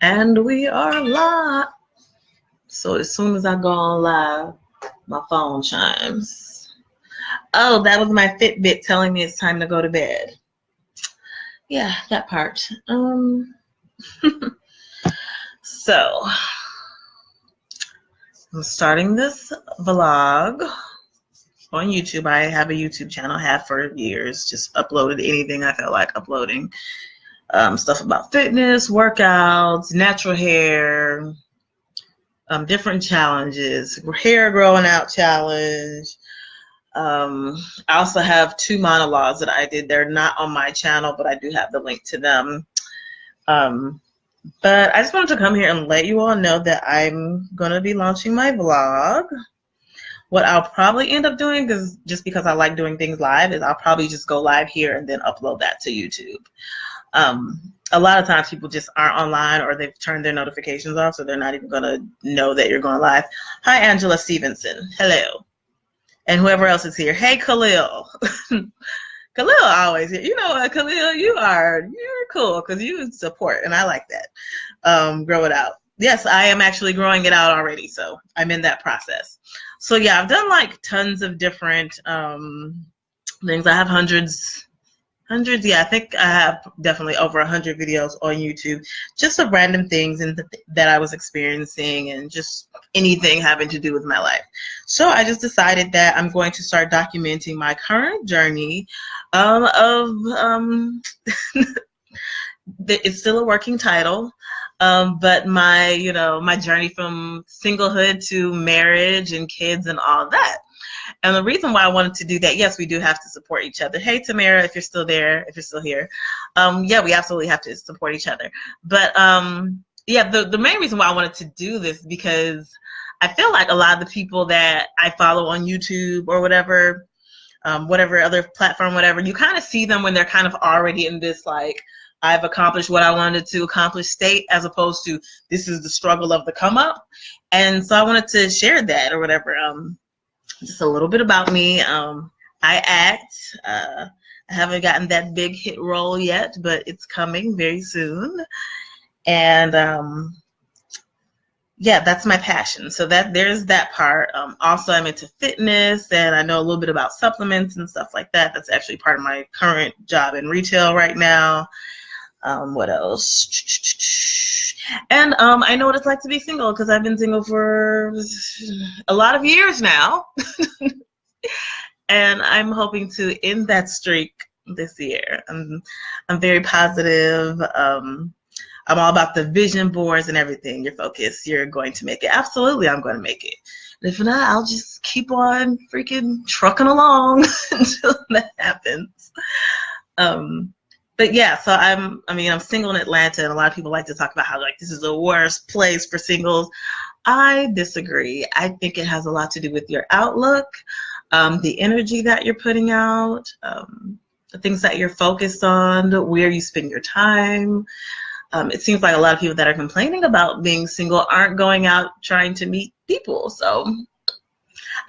And we are live. So as soon as I go on live, my phone chimes. Oh, that was my Fitbit telling me it's time to go to bed. Yeah, that part. So I'm starting this vlog on YouTube. I have a YouTube channel, have for years. Just uploaded anything I felt like uploading. Stuff about fitness, workouts, natural hair, different challenges, hair growing out challenge. I also have 2 monologues that I did. They're not on my channel, but I do have the link to them. But I just wanted to come here and let you all know that I'm going to be launching my vlog. What I'll probably end up doing, because I like doing things live, is I'll probably just go live here and then upload that to YouTube. A lot of times people just aren't online, or they've turned their notifications off, so they're not even going to know that you're going live. Hi, Angela Stevenson. Hello. And whoever else is here. Hey, Khalil. Khalil always here. You know what, Khalil, you're cool because you support, and I like that. Grow it out. Yes, I am actually growing it out already, so I'm in that process. So yeah, I've done like tons of different things. I have hundreds. Yeah, I think I have definitely over 100 videos on YouTube, just of random things that I was experiencing, and just anything having to do with my life. So I just decided that I'm going to start documenting my current journey it's still a working title, but my journey from singlehood to marriage and kids and all that. And the reason why I wanted to do that, yes, we do have to support each other. Hey, Tamara, if you're still there, if you're still here. Yeah, we absolutely have to support each other. But yeah, the main reason why I wanted to do this, because I feel like a lot of the people that I follow on YouTube or whatever other platform, whatever, you kind of see them when they're kind of already in this, like, I've accomplished what I wanted to accomplish state, as opposed to this is the struggle of the come up. And so I wanted to share that or whatever. Just a little bit about me. I act. I haven't gotten that big hit role yet, but it's coming very soon. And yeah, that's my passion. So there's that part. Also, I'm into fitness, and I know a little bit about supplements and stuff like that. That's actually part of my current job in retail right now. What else? And I know what it's like to be single, because I've been single for a lot of years now. And I'm hoping to end that streak this year. I'm very positive. I'm all about the vision boards and everything. Your focus, you're going to make it. Absolutely, I'm going to make it. And if not, I'll just keep on freaking trucking along until that happens. But yeah, so I'm single in Atlanta, and a lot of people like to talk about how, like, this is the worst place for singles. I disagree. I think it has a lot to do with your outlook, the energy that you're putting out, the things that you're focused on, where you spend your time. It seems like a lot of people that are complaining about being single aren't going out trying to meet people. So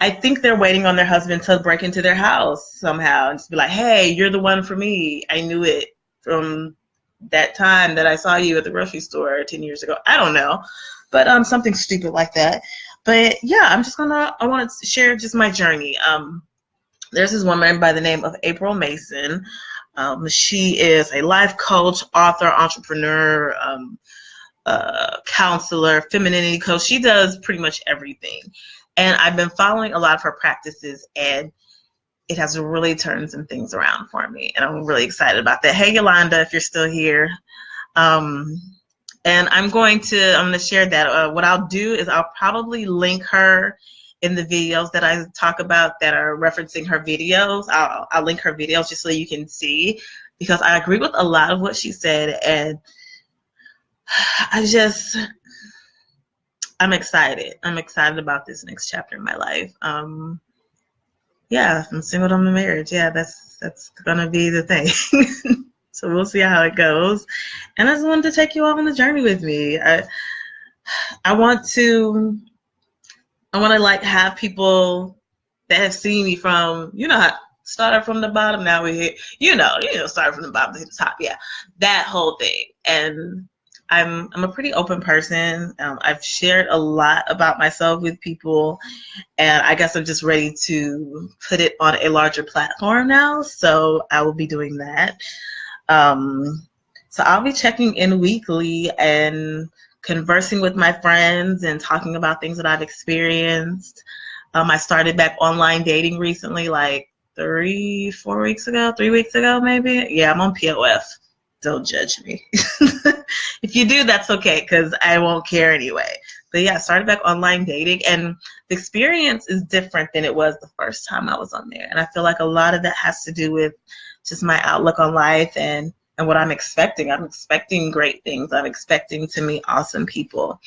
I think they're waiting on their husband to break into their house somehow and just be like, hey, you're the one for me. I knew it from that time that I saw you at the grocery store 10 years ago. I don't know, but something stupid like that. But yeah, I want to share just my journey. There's this woman by the name of April Mason. She is a life coach, author, entrepreneur, counselor, femininity coach. She does pretty much everything. And I've been following a lot of her practices, and it has really turned some things around for me. And I'm really excited about that. Hey, Yolanda, if you're still here. And I'm going to share that. What I'll do is I'll probably link her in the videos that I talk about that are referencing her videos. I'll link her videos just so you can see, because I agree with a lot of what she said. And I'm excited. I'm excited about this next chapter in my life. Yeah, from single to marriage. Yeah, that's gonna be the thing. So we'll see how it goes. And I just wanted to take you all on the journey with me. I want to like have people that have seen me from, started from the bottom, now we're here, started from the bottom to the top. Yeah, that whole thing. And I'm a pretty open person. I've shared a lot about myself with people, and I guess I'm just ready to put it on a larger platform now. So I will be doing that. Um, so I'll be checking in weekly and conversing with my friends and talking about things that I've experienced. I started back online dating recently, like 3 weeks ago, maybe. Yeah, I'm on POF. Don't judge me. If you do, that's okay, because I won't care anyway. But yeah, I started back online dating, and the experience is different than it was the first time I was on there. And I feel like a lot of that has to do with just my outlook on life and what I'm expecting. I'm expecting great things. I'm expecting to meet awesome people.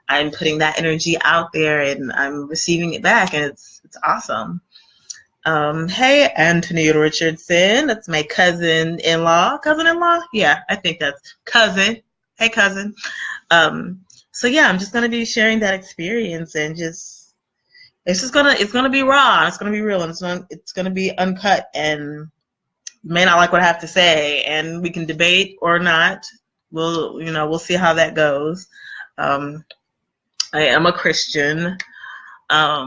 I'm putting that energy out there and I'm receiving it back, and it's awesome. Hey, Anthony Richardson. That's my cousin-in-law. Cousin-in-law? Yeah, I think that's cousin. Hey, cousin. So yeah, I'm just gonna be sharing that experience, and just it's gonna be raw. It's gonna be real, and it's gonna be uncut, and you may not like what I have to say, and we can debate or not. We'll see how that goes. I am a Christian.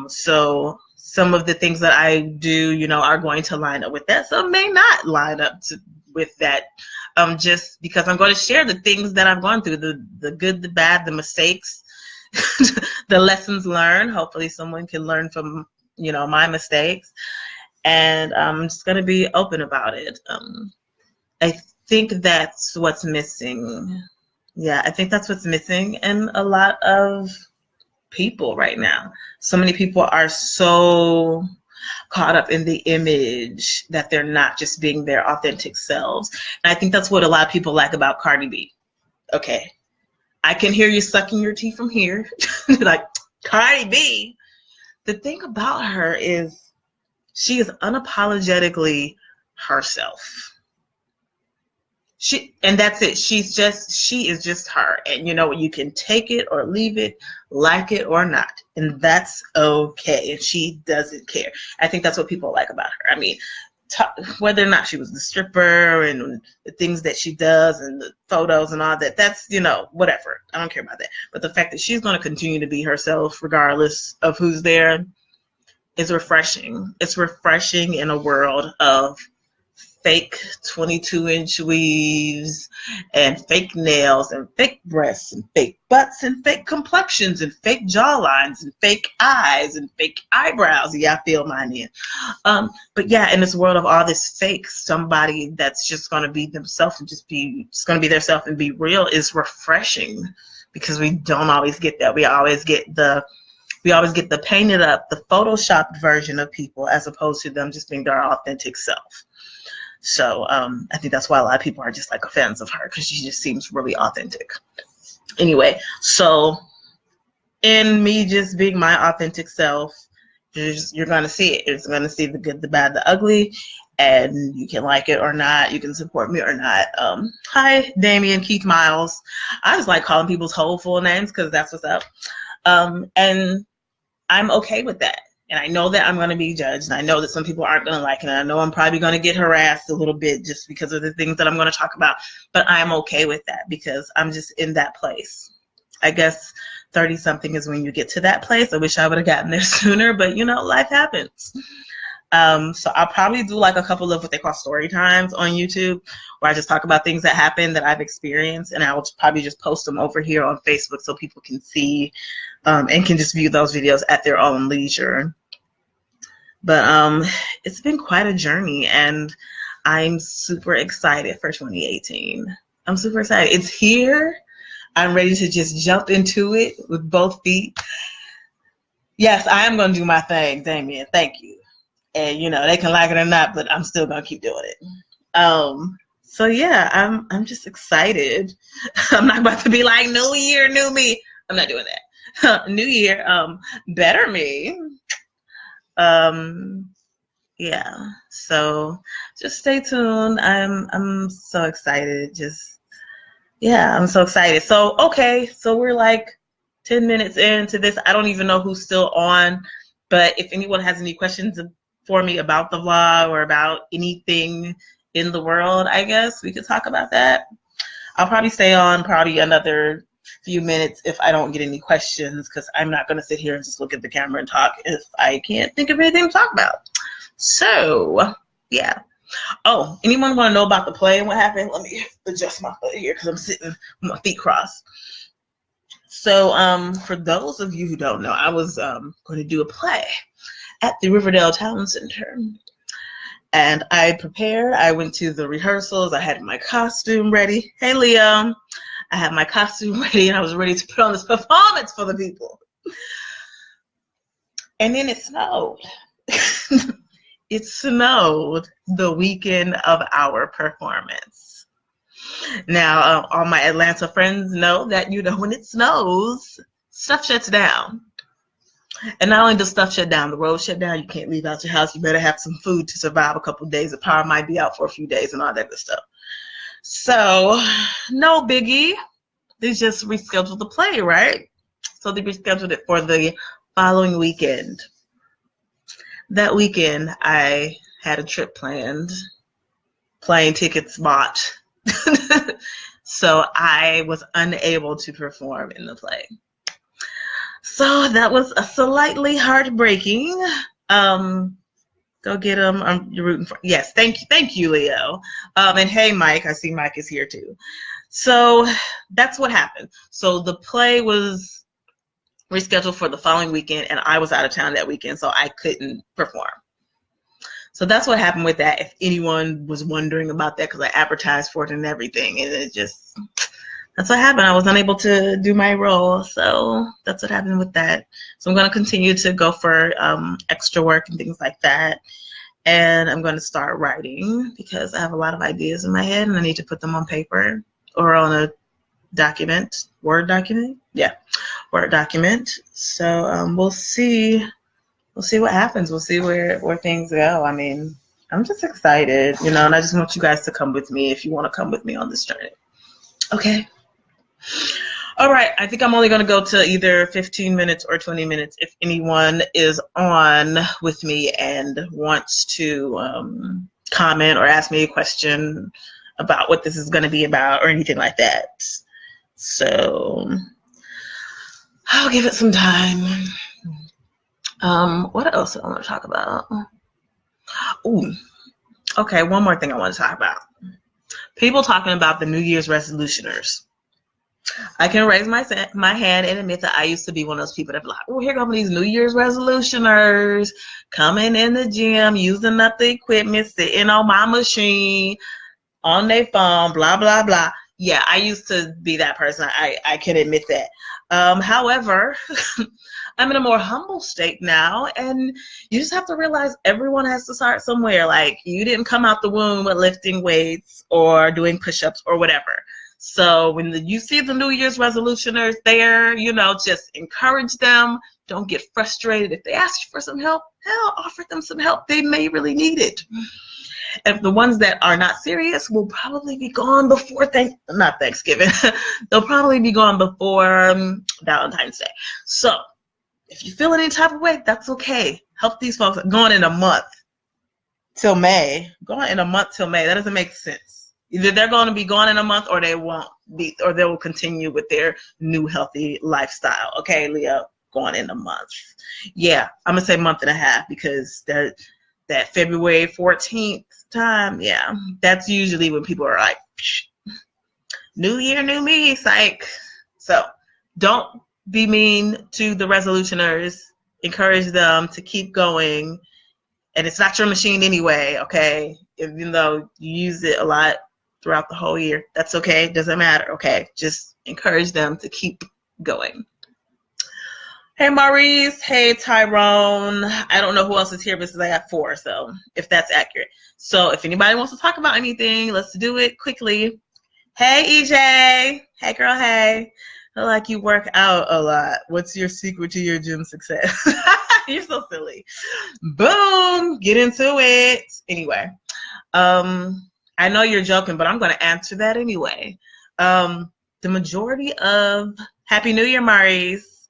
So some of the things that I do, are going to line up with that. Some may not line up with that. Just because I'm going to share the things that I've gone through, the good, the bad, the mistakes, the lessons learned. Hopefully someone can learn from, my mistakes. And I'm just going to be open about it. I think that's what's missing. Yeah, I think that's what's missing in a lot of people right now. So many people are so caught up in the image that they're not just being their authentic selves. And I think that's what a lot of people like about Cardi B. Okay, I can hear you sucking your teeth from here. Like, Cardi B. The thing about her is she is unapologetically herself. And that's it. She is just her. And you can take it or leave it, like it or not. And that's okay. And she doesn't care. I think that's what people like about her. I mean, whether or not she was the stripper and the things that she does and the photos and all that, that's, whatever. I don't care about that. But the fact that she's going to continue to be herself regardless of who's there is refreshing. It's refreshing in a world of fake 22-inch weaves and fake nails and fake breasts and fake butts and fake complexions and fake jawlines and fake eyes and fake eyebrows. Yeah, I feel mine in. But yeah, in this world of all this fake, somebody that's just going to be themselves and just going to be their self and be real is refreshing, because we don't always get that. We always get the painted up, the photoshopped version of people, as opposed to them just being their authentic self. So I think that's why a lot of people are just like fans of her, because she just seems really authentic. Anyway, so in me just being my authentic self, you're going to see it. You're going to see the good, the bad, the ugly, and you can like it or not. You can support me or not. Hi, Damian Keith Miles. I just like calling people's whole full names because that's what's up. And I'm okay with that. And I know that I'm going to be judged. And I know that some people aren't going to like it. And I know I'm probably going to get harassed a little bit just because of the things that I'm going to talk about. But I'm okay with that, because I'm just in that place. I guess 30-something is when you get to that place. I wish I would have gotten there sooner, but life happens. So I'll probably do like a couple of what they call story times on YouTube, where I just talk about things that happen that I've experienced, and I will probably just post them over here on Facebook so people can see and can just view those videos at their own leisure. But it's been quite a journey, and I'm super excited for 2018. I'm super excited. It's here. I'm ready to just jump into it with both feet. Yes, I am going to do my thing, Damien. Thank you. And they can like it or not, but I'm still gonna keep doing it. So yeah, I'm just excited. I'm not about to be like, new year, new me. I'm not doing that. New year, better me. Yeah. So just stay tuned. I'm so excited. I'm so excited. So okay, so we're like 10 minutes into this. I don't even know who's still on, but if anyone has any questions for me about the vlog or about anything in the world, I guess we could talk about that. I'll probably stay on probably another few minutes if I don't get any questions, because I'm not going to sit here and just look at the camera and talk if I can't think of anything to talk about. So, yeah. Oh, anyone want to know about the play and what happened? Let me adjust my foot here because I'm sitting with my feet crossed. So, for those of you who don't know, I was going to do a play at the Riverdale Talent Center. And I prepared. I went to the rehearsals. I had my costume ready. Hey, Leo. I had my costume ready, and I was ready to put on this performance for the people. And then it snowed. It snowed the weekend of our performance. Now, all my Atlanta friends know that, when it snows, stuff shuts down. And not only does stuff shut down, the road shut down. You can't leave out your house. You better have some food to survive a couple of days. The power might be out for a few days and all that good stuff. So, no biggie. They just rescheduled the play, right? So they rescheduled it for the following weekend. That weekend, I had a trip planned, plane tickets bought. So I was unable to perform in the play. So that was a slightly heartbreaking. Go get them. You're rooting for. Yes, thank you, Leo. And hey, Mike. I see Mike is here too. So that's what happened. So the play was rescheduled for the following weekend, and I was out of town that weekend, so I couldn't perform. So that's what happened with that. If anyone was wondering about that, because I advertised for it and everything, and it just. That's what happened. I was unable to do my role, so that's what happened with that. So I'm going to continue to go for extra work and things like that, and I'm going to start writing because I have a lot of ideas in my head, and I need to put them on paper or on a document, Word document. Yeah, Word document. So we'll see. We'll see what happens. We'll see where things go. I mean, I'm just excited, and I just want you guys to come with me if you want to come with me on this journey. Okay. All right, I think I'm only going to go to either 15 minutes or 20 minutes. If anyone is on with me and wants to comment or ask me a question about what this is going to be about or anything like that. So I'll give it some time. What else do I want to talk about? Ooh, okay, one more thing I want to talk about. People talking about the New Year's resolutioners. I can raise my hand and admit that I used to be one of those people that be like, oh, here come these New Year's resolutioners coming in the gym, using up the equipment, sitting on my machine, on their phone, blah, blah, blah. Yeah, I used to be that person. I can admit that. However, I'm in a more humble state now, and you just have to realize everyone has to start somewhere. Like, you didn't come out the womb with lifting weights or doing push-ups or whatever. So when you see the New Year's resolutioners there, just encourage them. Don't get frustrated. If they ask you for some help, hell, offer them some help. They may really need it. And the ones that are not serious will probably be gone before not Thanksgiving. They'll probably be gone before Valentine's Day. So if you feel any type of way, that's okay. Help these folks. Going in a month till May. Going in a month till May. That doesn't make sense. Either they're going to be gone in a month or they won't be, or they will continue with their new healthy lifestyle. Okay, Leo, going in a month. Yeah, I'm going to say month and a half because that February 14th time, yeah, that's usually when people are like, new year, new me, psych. So don't be mean to the resolutioners. Encourage them to keep going. And it's not your machine anyway, okay? Even though you use it a lot throughout the whole year. That's okay. Doesn't matter. Okay. Just encourage them to keep going. Hey, Maurice. Hey, Tyrone. I don't know who else is here because I got 4. So if that's accurate. So if anybody wants to talk about anything, let's do it quickly. Hey, EJ. Hey, girl. Hey. I feel like you work out a lot. What's your secret to your gym success? You're so silly. Boom. Get into it. Anyway. I know you're joking, but I'm going to answer that anyway. The majority of Happy New Year, Maurice,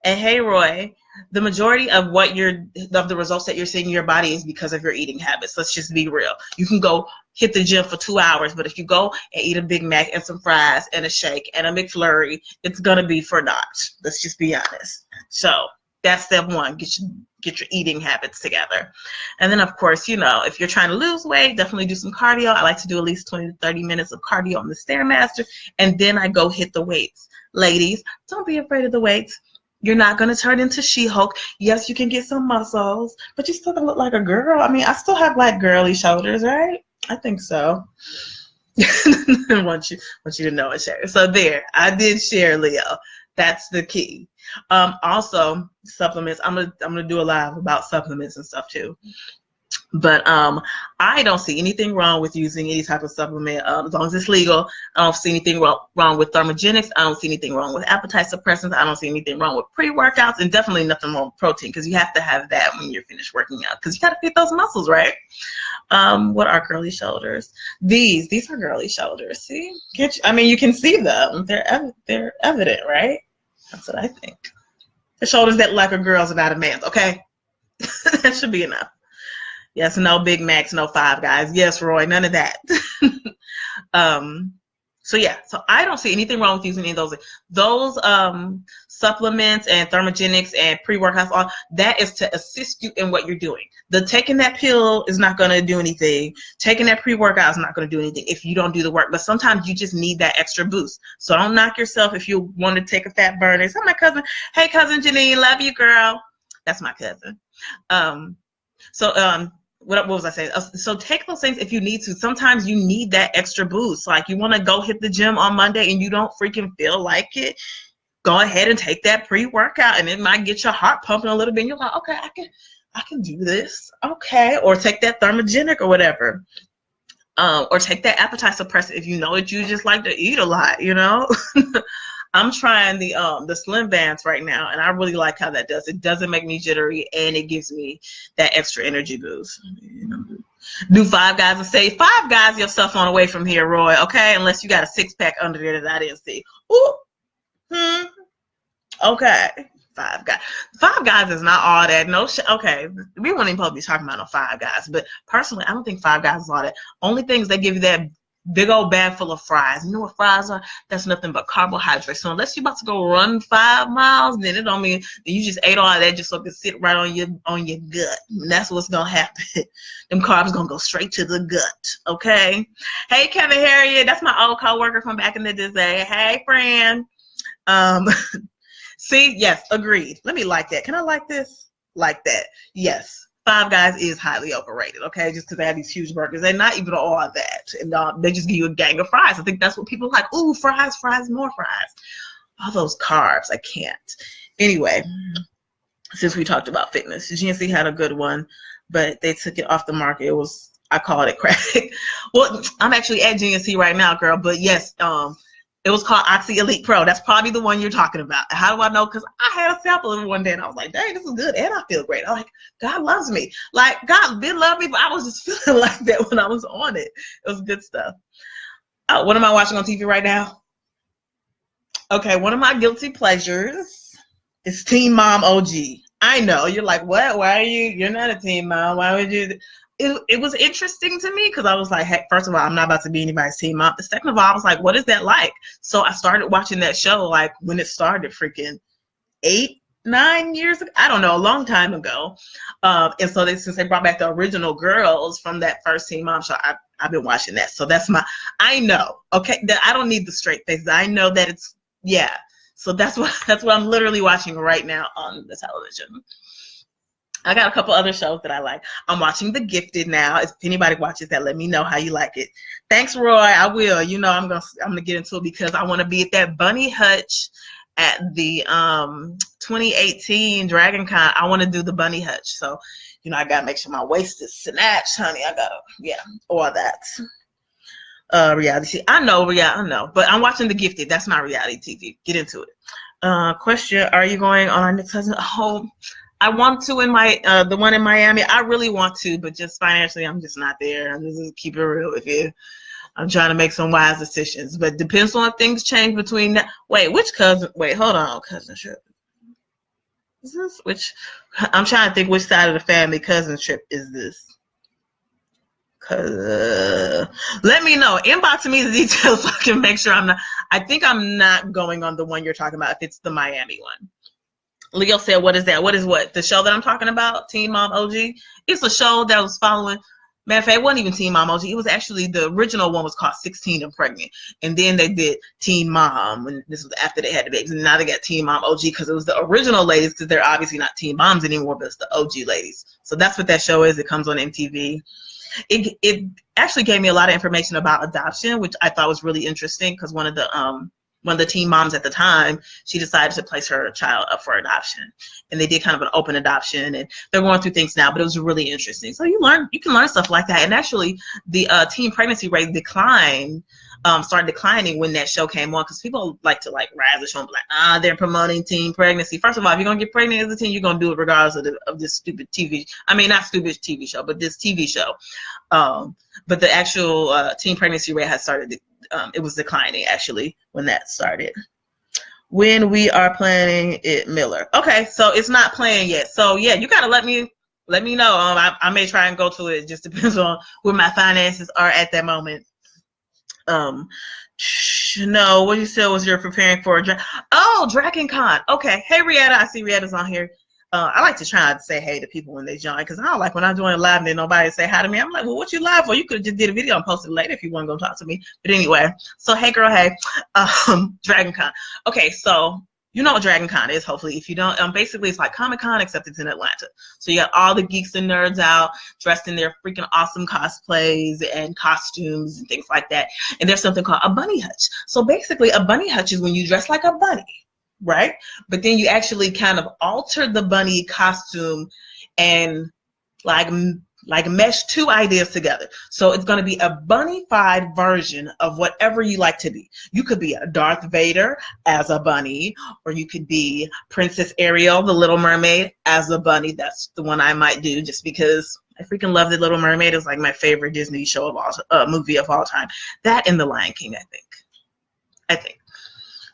and hey, Roy. the majority of the results that you're seeing in your body is because of your eating habits. Let's just be real. You can go hit the gym for 2 hours, but if you go and eat a Big Mac and some fries and a shake and a McFlurry, it's gonna be for naught. Let's just be honest. So that's step one. Get your eating habits together. And then of course, you know, if you're trying to lose weight, definitely do some cardio. I like to do at least 20 to 30 minutes of cardio on the Stairmaster, and then I go hit the weights. Ladies, don't be afraid of the weights. You're not going to turn into She-Hulk. Yes, you can get some muscles, but you still going to look like a girl. I mean, I still have like girly shoulders, right? I think so. I want you to know it, share. So there, I did share, Leo. That's the key. Also, supplements. I'm gonna do a live about supplements and stuff too. But I don't see anything wrong with using any type of supplement as long as it's legal. I don't see anything wrong with thermogenics. I don't see anything wrong with appetite suppressants. I don't see anything wrong with pre-workouts, and definitely nothing wrong with protein, because you have to have that when you're finished working out, because you got to feed those muscles, right? What are girly shoulders? These are girly shoulders. See, I mean, you can see them. They're evident, right? That's what I think. The shoulders that look like a girl's and not a man's. Okay, that should be enough. Yes, no Big Macs, no Five Guys. Yes, Roy, none of that. So yeah, so I don't see anything wrong with using any of those supplements and thermogenics and pre-workouts. All that is to assist you in what you're doing. Taking that pill is not going to do anything. Taking that pre-workout is not going to do anything if you don't do the work. But sometimes you just need that extra boost. So don't knock yourself if you want to take a fat burner. So my cousin, hey cousin Janine, love you, girl. That's my cousin. What was I saying? So take those things if you need to. Sometimes you need that extra boost. Like you want to go hit the gym on Monday and you don't freaking feel like it. Go ahead and take that pre-workout, and it might get your heart pumping a little bit. And you're like, okay, I can do this. Okay, or take that thermogenic or whatever. Or take that appetite suppressant if you know that you just like to eat a lot. You know. I'm trying the Slim Bands right now, and I really like how that does. It doesn't make me jittery, and it gives me that extra energy boost. Do Five Guys and say, Five Guys yourself on away from here, Roy, okay? Unless you got a six-pack under there that I didn't see. Ooh. Okay. Five Guys. Five Guys is not all that. No shit. Okay. We weren't even supposed to be talking about no Five Guys, but personally, I don't think Five Guys is all that. Only things they give you that big old bag full of fries. You know what fries are? That's nothing but carbohydrates. So unless you're about to go run 5 miles, then it don't mean that you just ate all of that just so it can sit right on your gut. And that's what's gonna happen. Them carbs gonna go straight to the gut. Okay. Hey Kevin Harriet, that's my old coworker from back in the day. Hey friend. See, yes, agreed. Let me like that. Can I like this? Like that. Yes. Five Guys is highly overrated, okay? Just because they have these huge burgers. They're not even all that. And they just give you a gang of fries. I think that's what people like. Ooh, fries, more fries. All those carbs, I can't. Anyway, since we talked about fitness, GNC had a good one, but they took it off the market. I called it crack. Well, I'm actually at GNC right now, girl, but yes, it was called Oxy Elite Pro. That's probably the one you're talking about. How do I know? Because I had a sample of it one day, and I was like, dang, this is good, and I feel great. I'm like, God loves me. Like, God did love me, but I was just feeling like that when I was on it. It was good stuff. What am I watching on TV right now? Okay, one of my guilty pleasures is Teen Mom OG. I know. You're like, what? Why are you're not a teen mom. Why would you? It was interesting to me because I was like, hey, first of all, I'm not about to be anybody's teen mom. Second of all, I was like, what is that like? So I started watching that show like when it started freaking 8, 9 years ago. I don't know, a long time ago. And so since they brought back the original girls from that first Teen Mom show, I've been watching that. So that's I know, okay, that I don't need the straight faces. I know that it's, yeah. So that's what I'm literally watching right now on the television. I got a couple other shows that I like. I'm watching The Gifted now. If anybody watches that, let me know how you like it. Thanks, Roy. I will. You know, I'm gonna get into it because I want to be at that Bunny Hutch at the 2018 Dragon Con. I want to do the Bunny Hutch. So, you know, I gotta make sure my waist is snatched, honey. I gotta, yeah, all that. Reality. I know, but I'm watching The Gifted. That's not reality TV. Get into it. Question: are you going on our next season? Oh, I want to in the one in Miami. I really want to, but just financially, I'm just not there. I'm just keep it real with you. I'm trying to make some wise decisions, but depends on if things change between that. Wait, which cousin? Wait, hold on, cousin. Is this which? I'm trying to think which side of the family cousin trip is this. Let me know. Inbox me the details so I can make sure I'm not. I think I'm not going on the one you're talking about if it's the Miami one. Leo said, what is that? What is what? The show that I'm talking about, Teen Mom OG? It's a show that was following. Matter of fact, it wasn't even Teen Mom OG. It was actually the original one was called 16 and Pregnant. And then they did Teen Mom. And this was after they had the babies. And now they got Teen Mom OG because it was the original ladies because they're obviously not teen moms anymore, but it's the OG ladies. So that's what that show is. It comes on MTV. It actually gave me a lot of information about adoption, which I thought was really interesting because one of the teen moms at the time, she decided to place her child up for adoption, and they did kind of an open adoption, and they're going through things now, but it was really interesting. So you can learn stuff like that. And actually the teen pregnancy rate started declining when that show came on because people like to rise the show and be like, they're promoting teen pregnancy. First of all, if you're gonna get pregnant as a teen, you're gonna do it regardless of this stupid TV. I mean, not stupid TV show, but this TV show. But the actual teen pregnancy rate has started. It was declining actually when that started. When we are planning it, Miller. Okay, so it's not playing yet. So yeah, you gotta let me know. I may try and go to it. It just depends on where my finances are at that moment. No, what you said was you're preparing for Dragon Con. Okay, hey Rietta, I see Rietta's on here. I like to try to say hey to people when they join because I don't like when I join a live and then nobody say hi to me. I'm like, well, what you live for? You could have just did a video and posted it later if you want to go talk to me. But anyway, so hey girl, hey, Dragon Con. Okay, so you know what Dragon Con is, hopefully. If you don't, basically it's like Comic Con except it's in Atlanta. So you got all the geeks and nerds out dressed in their freaking awesome cosplays and costumes and things like that. And there's something called a bunny hutch. So basically a bunny hutch is when you dress like a bunny. Right? But then you actually kind of alter the bunny costume and like mesh two ideas together. So it's going to be a bunny-fied version of whatever you like to be. You could be a Darth Vader as a bunny, or you could be Princess Ariel, the Little Mermaid, as a bunny. That's the one I might do just because I freaking love the Little Mermaid. It's like my favorite Disney show of all movie of all time. That and The Lion King, I think.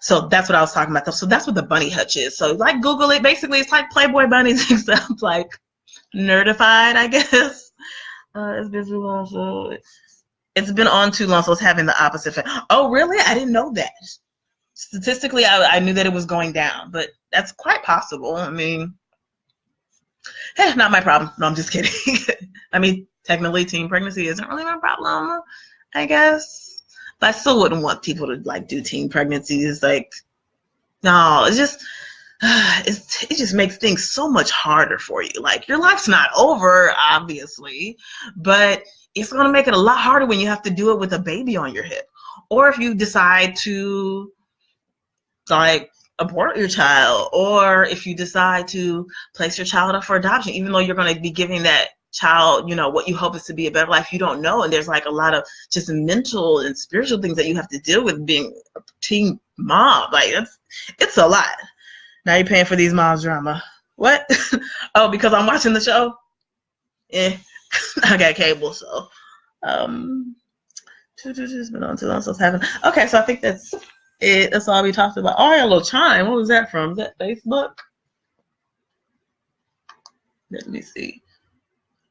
So that's what I was talking about. So that's what the bunny hutch is. So like Google it. Basically, it's like Playboy bunnies except like nerdified, I guess. It's been too long, so it's been on too long, so it's having the opposite effect. Oh, really? I didn't know that. Statistically, I knew that it was going down, but that's quite possible. I mean, not my problem. No, I'm just kidding. I mean, technically, teen pregnancy isn't really my problem, I guess. But I still wouldn't want people to like do teen pregnancies. Like, no, it's just it just makes things so much harder for you. Like your life's not over, obviously, but it's gonna make it a lot harder when you have to do it with a baby on your hip, or if you decide to like abort your child, or if you decide to place your child up for adoption, even though you're gonna be giving that child, what you hope is to be a better life, you don't know. And there's like a lot of just mental and spiritual things that you have to deal with being a teen mom. Like it's a lot. Now you're paying for these moms drama. What? Oh, because I'm watching the show? I got cable, so it's been on too long, so it's happening. Okay, so I think that's it. That's all we talked about. Oh, I got a little chime. What was that from? Is that Facebook? Let me see.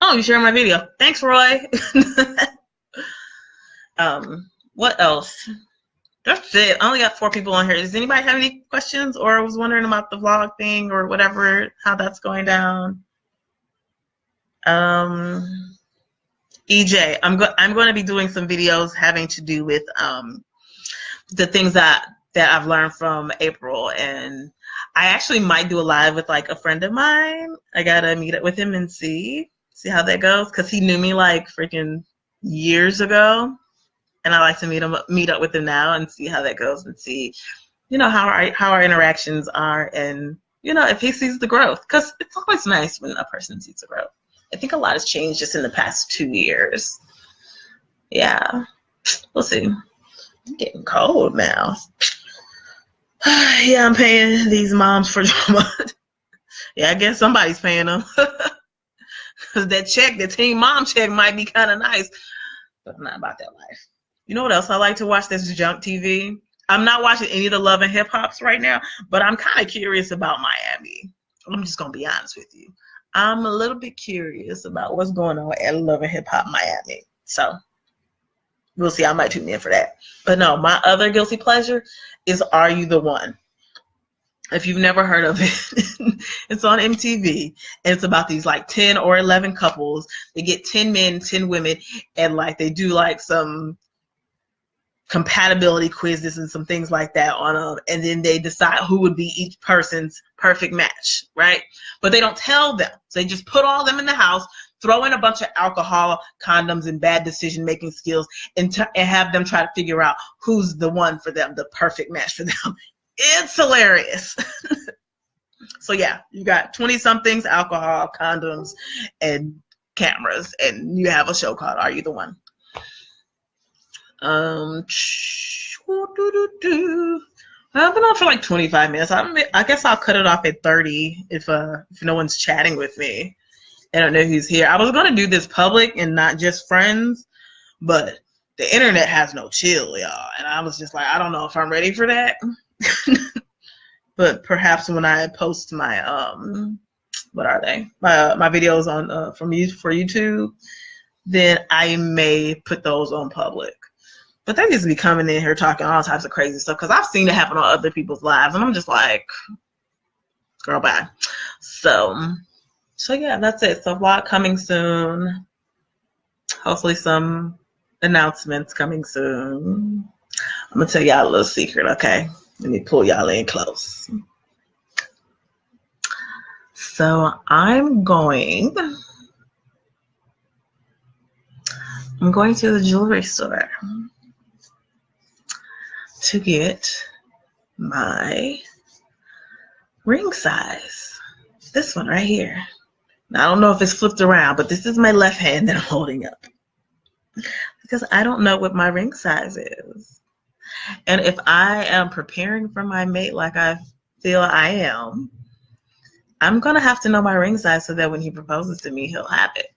Oh, you shared my video. Thanks, Roy. What else? That's it. I only got 4 people on here. Does anybody have any questions or was wondering about the vlog thing or whatever, how that's going down? EJ, I'm going to be doing some videos having to do with the things that I've learned from April, and I actually might do a live with like a friend of mine. I gotta meet up with him and see how that goes, because he knew me like freaking years ago, and I like to meet up with him now and see how that goes and see, how our interactions are, and if he sees the growth, because it's always nice when a person sees the growth. I think a lot has changed just in the past 2 years. Yeah, we'll see. I'm getting cold now. Yeah, I'm paying these moms for drama. Yeah, I guess somebody's paying them. Because that teen mom check might be kind of nice, but I'm not about that life. You know what else I like to watch? That's junk TV. I'm not watching any of the Love and Hip Hops right now, but I'm kind of curious about Miami. I'm just gonna be honest with you. I'm a little bit curious about what's going on at Love and Hip Hop Miami. So we'll see. I might tune in for that. But no, my other guilty pleasure is Are You the One? If you've never heard of it, it's on MTV. And it's about these like 10 or 11 couples. They get 10 men, 10 women, and like they do like some compatibility quizzes and some things like that on them, and then they decide who would be each person's perfect match, right? But they don't tell them. So they just put all of them in the house, throw in a bunch of alcohol, condoms, and bad decision-making skills, and have them try to figure out who's the one for them, the perfect match for them. It's hilarious. So yeah, you got 20-somethings, alcohol, condoms, and cameras, and you have a show called Are You the One? I've been on for like 25 minutes. I guess I'll cut it off at 30 if no one's chatting with me. I don't know who's here. I was gonna do this public and not just friends, but the internet has no chill, y'all. And I was just like, I don't know if I'm ready for that. But perhaps when I post my what are they? My videos on for YouTube, then I may put those on public. But they just be coming in here talking all types of crazy stuff, because I've seen it happen on other people's lives, and I'm just like, girl, bye. So yeah, that's it. So vlog coming soon. Hopefully some announcements coming soon. I'm gonna tell y'all a little secret, okay? Let me pull y'all in close. So I'm going to the jewelry store to get my ring size. This one right here. Now, I don't know if it's flipped around, but this is my left hand that I'm holding up, because I don't know what my ring size is. And if I am preparing for my mate like I feel I am, I'm going to have to know my ring size so that when he proposes to me, he'll have it.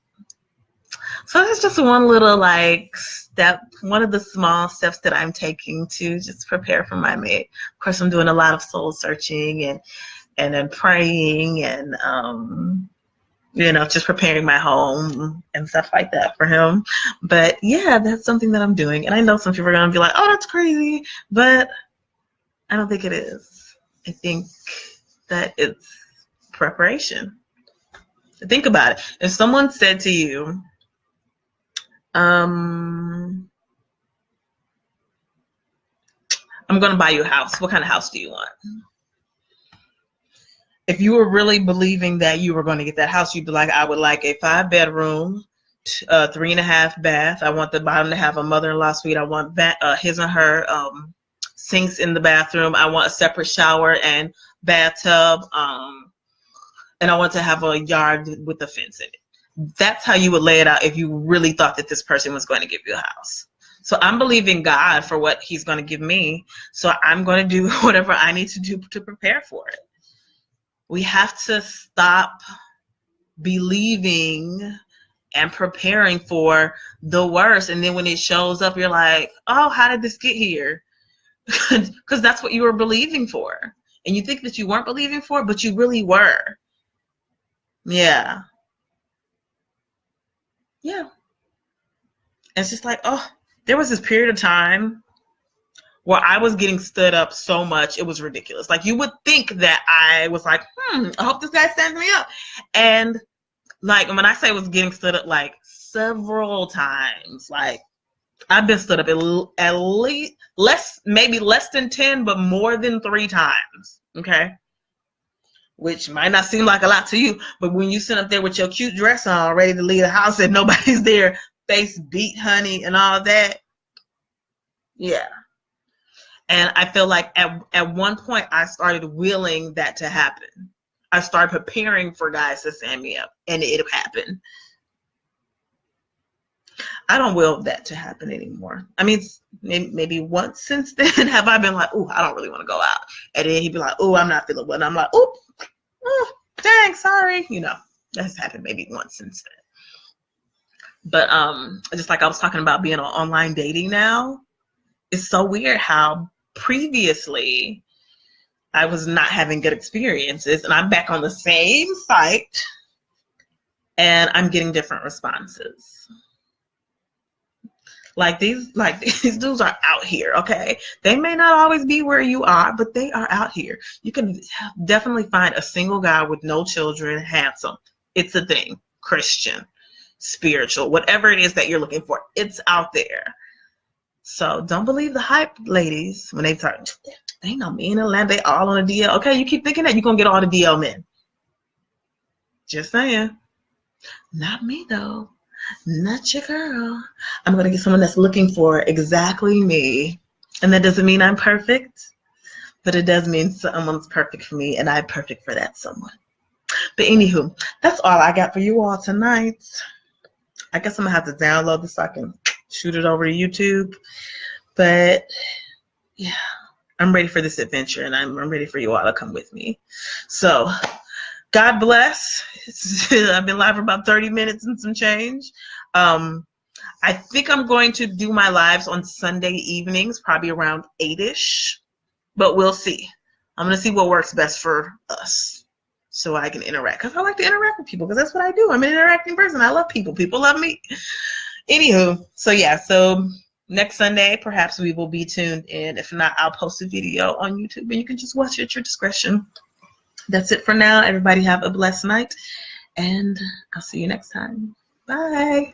So that's just one little like step, one of the small steps that I'm taking to just prepare for my mate. Of course, I'm doing a lot of soul searching and then praying and just preparing my home and stuff like that for him. But yeah, that's something that I'm doing. And I know some people are gonna be like, oh, that's crazy, but I don't think it is. I think that it's preparation. Think about it. If someone said to you, I'm going to buy you a house. What kind of house do you want? If you were really believing that you were going to get that house, you'd be like, I would like a 5-bedroom, 3.5 bath. I want the bottom to have a mother-in-law suite. I want his and her sinks in the bathroom. I want a separate shower and bathtub. And I want to have a yard with a fence in it. That's how you would lay it out if you really thought that this person was going to give you a house. So I'm believing God for what he's going to give me. So I'm going to do whatever I need to do to prepare for it. We have to stop believing and preparing for the worst. And then when it shows up, you're like, oh, how did this get here? Because that's what you were believing for. And you think that you weren't believing for, but you really were. Yeah. Yeah. It's just like, oh, there was this period of time where I was getting stood up so much, it was ridiculous. Like, you would think that I was like, I hope this guy stands me up. And like, when I say I was getting stood up, like several times, like I've been stood up at least maybe less than 10, but more than 3 times. Okay. Which might not seem like a lot to you, but when you sit up there with your cute dress on, ready to leave the house and nobody's there, face beat, honey, and all that. Yeah. And I feel like at one point I started willing that to happen. I started preparing for guys to stand me up, and it happened. I don't will that to happen anymore. I mean, maybe once since then have I been like, oh, I don't really want to go out. And then he'd be like, oh, I'm not feeling well. And I'm like, oh, dang, sorry. That's happened maybe once since then. But just like I was talking about being on online dating now, it's so weird how previously I was not having good experiences, and I'm back on the same site and I'm getting different responses. Like these dudes are out here, okay? They may not always be where you are, but they are out here. You can definitely find a single guy with no children, handsome. It's a thing. Christian, spiritual, whatever it is that you're looking for, it's out there. So don't believe the hype, ladies, when they start, they know me in Atlanta, they all on a DL. Okay, you keep thinking that you're going to get all the DL men. Just saying. Not me, though. Not your girl. I'm going to get someone that's looking for exactly me. And that doesn't mean I'm perfect, but it does mean someone's perfect for me and I'm perfect for that someone. But anywho, that's all I got for you all tonight. I guess I'm going to have to download this so I can shoot it over to YouTube. But yeah, I'm ready for this adventure and I'm ready for you all to come with me. So God bless. I've been live for about 30 minutes and some change. I think I'm going to do my lives on Sunday evenings, probably around 8-ish, but we'll see. I'm going to see what works best for us so I can interact, because I like to interact with people, because that's what I do. I'm an interacting person. I love people. People love me. Anywho, so yeah, so next Sunday, perhaps we will be tuned in. If not, I'll post a video on YouTube and you can just watch it at your discretion. That's it for now. Everybody have a blessed night, and I'll see you next time. Bye.